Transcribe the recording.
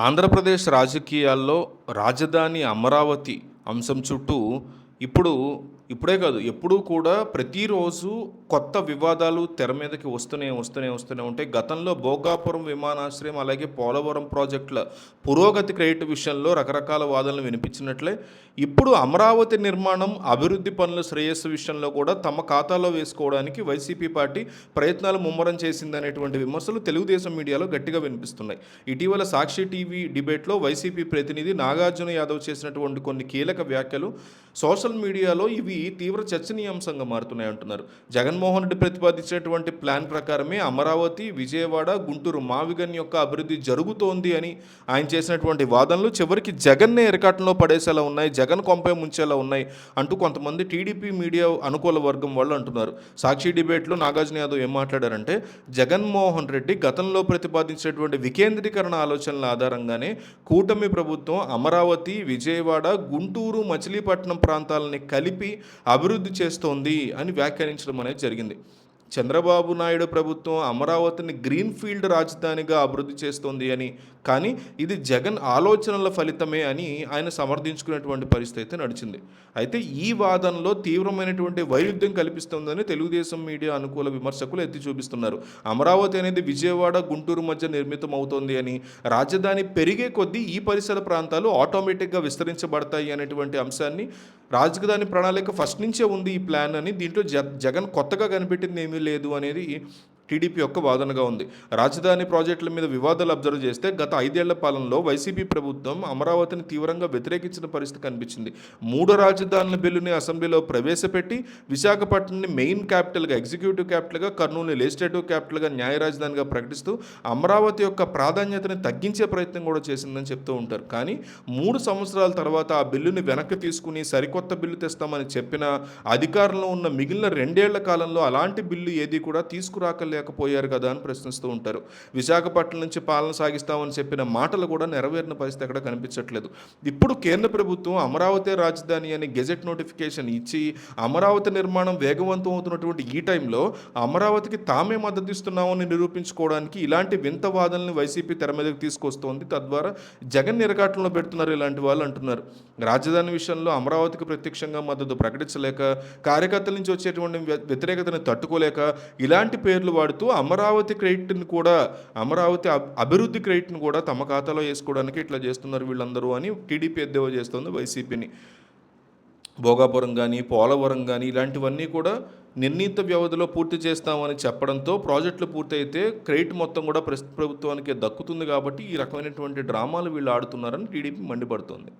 ఆంధ్రప్రదేశ్ రాజకీయాల్లో రాజధాని అమరావతి అంశం చుట్టూ ఇప్పుడు ఇప్పుడే కాదు ఎప్పుడూ కూడా ప్రతిరోజు కొత్త వివాదాలు తెర మీదకి వస్తూనే ఉంటాయి. గతంలో భోగాపురం విమానాశ్రయం అలాగే పోలవరం ప్రాజెక్టుల పురోగతి క్రెడిట్ విషయంలో రకరకాల వాదనలు వినిపించినట్లే ఇప్పుడు అమరావతి నిర్మాణం అభివృద్ధి పనుల శ్రేయస్సు విషయంలో కూడా తమ ఖాతాలో వేసుకోవడానికి వైసీపీ పార్టీ ప్రయత్నాలు ముమ్మరం చేసిందనేటువంటి విమర్శలు తెలుగుదేశం మీడియాలో గట్టిగా వినిపిస్తున్నాయి. ఇటీవల సాక్షి టీవీ డిబేట్లో వైసీపీ ప్రతినిధి నాగార్జున యాదవ్ చేసినటువంటి కొన్ని కీలక వ్యాఖ్యలు సోషల్ మీడియాలో ఇవి తీవ్ర చర్చనీయాంశంగా మారుతున్నాయి అంటున్నారు. జగన్మోహన్ రెడ్డి ప్రతిపాదించినటువంటి ప్లాన్ ప్రకారమే అమరావతి, విజయవాడ, గుంటూరు మావిగన్ యొక్క అభివృద్ధి జరుగుతోంది అని ఆయన చేసినటువంటి వాదనలు చివరికి జగన్నే ఎరకాటంలో పడేసేలా ఉన్నాయి, జగన్ కొంపే ముంచేలా ఉన్నాయి అంటూ కొంతమంది టీడీపీ మీడియా అనుకూల వర్గం వాళ్ళు అంటున్నారు. సాక్షి డిబేట్లో నాగార్జున యాదవ్ ఏం మాట్లాడారంటే, జగన్మోహన్ రెడ్డి గతంలో ప్రతిపాదించినటువంటి వికేంద్రీకరణ ఆలోచనల ఆధారంగానే కూటమి ప్రభుత్వం అమరావతి, విజయవాడ, గుంటూరు, మచిలీపట్నం ప్రాంతాలని కలిపి అభివృద్ధి చేస్తోంది అని వ్యాఖ్యానించడం అనేది జరిగింది. చంద్రబాబు నాయుడు ప్రభుత్వం అమరావతిని గ్రీన్ఫీల్డ్ రాజధానిగా అభివృద్ధి చేస్తోంది అని, కానీ ఇది జగన్ ఆలోచనల ఫలితమే అని ఆయన సమర్థించుకునేటువంటి పరిస్థితి అయితే నడిచింది. అయితే ఈ వాదనలో తీవ్రమైనటువంటి వైరుధ్యం కల్పిస్తోందని తెలుగుదేశం మీడియా అనుకూల విమర్శకులు ఎత్తి చూపిస్తున్నారు. అమరావతి అనేది విజయవాడ, గుంటూరు మధ్య నిర్మితం అవుతోంది అని, రాజధాని పెరిగే కొద్దీ ఈ పరిసర ప్రాంతాలు ఆటోమేటిక్గా విస్తరించబడతాయి అనేటువంటి అంశాన్ని రాజధాని ప్రణాళిక ఫస్ట్ నుంచే ఉంది ఈ ప్లాన్ అని, దీంట్లో జగన్ కొత్తగా కనిపెట్టింది ఏమీ లేదు అనేది టీడీపీ యొక్క వాదనగా ఉంది. రాజధాని ప్రాజెక్టుల మీద వివాదాలు అబ్జర్వ్ చేస్తే గత 5 ఏళ్ల పాలనలో వైసీపీ ప్రభుత్వం అమరావతిని తీవ్రంగా వ్యతిరేకించిన పరిస్థితి కనిపించింది. 3 రాజధానుల బిల్లుని అసెంబ్లీలో ప్రవేశపెట్టి విశాఖపట్నాన్ని మెయిన్ క్యాపిటల్గా, ఎగ్జిక్యూటివ్ క్యాపిటల్గా, కర్నూలుని లెజిస్లేటివ్ క్యాపిటల్గా, న్యాయ రాజధానిగా ప్రకటిస్తూ అమరావతి యొక్క ప్రాధాన్యతని తగ్గించే ప్రయత్నం కూడా చేసిందని చెప్తూ ఉంటారు. కానీ 3 సంవత్సరాల తర్వాత ఆ బిల్లుని వెనక్కి తీసుకుని సరికొత్త బిల్లు తెస్తామని చెప్పిన అధికారంలో ఉన్న మిగిలిన 2 ఏళ్ల కాలంలో అలాంటి బిల్లు ఏది కూడా తీసుకురాకలేకపోయారు కదా అని ప్రశ్నిస్తూ ఉంటారు. విశాఖపట్నం నుంచి పాలన సాగిస్తామని చెప్పిన మాటలు కూడా నెరవేరిన పరిస్థితి ఎక్కడ కనిపించట్లేదు. ఇప్పుడు కేంద్ర ప్రభుత్వం అమరావతి రాజధాని అని గెజెట్ నోటిఫికేషన్ ఇచ్చి అమరావతి నిర్మాణం వేగవంతం అవుతున్నటువంటి ఈ టైంలో అమరావతికి తామే మద్దతు ఇస్తున్నామని నిరూపించుకోవడానికి ఇలాంటి వింత వాదనల్ని వైసీపీ తెర మీదకి తీసుకొస్తోంది. తద్వారా జగన్ నిరకాటంలో పెడుతున్నారు ఇలాంటి వాళ్ళు అంటున్నారు. రాజధాని విషయంలో అమరావతికి ప్రత్యక్షంగా మద్దతు ప్రకటించలేక, కార్యకర్తల నుంచి వచ్చేటువంటి వ్యతిరేకతను తట్టుకోలేక ఇలాంటి పేర్లు వాడుతూ అమరావతి క్రెడిట్ని కూడా, అమరావతి అభివృద్ధి క్రెడిట్ని కూడా తమ ఖాతాలో వేసుకోవడానికి ఇట్లా చేస్తున్నారు వీళ్ళందరూ అని టీడీపీ ఎద్దేవా చేస్తుంది వైసీపీని. భోగాపురం కానీ, పోలవరం కానీ ఇలాంటివన్నీ కూడా నిర్ణీత వ్యవధిలో పూర్తి చేస్తామని చెప్పడంతో ప్రాజెక్టులు పూర్తయితే క్రెడిట్ మొత్తం కూడా ప్రభుత్వానికి దక్కుతుంది. కాబట్టి ఈ రకమైనటువంటి డ్రామాలు వీళ్ళు ఆడుతున్నారని టీడీపీ మండిపడుతోంది.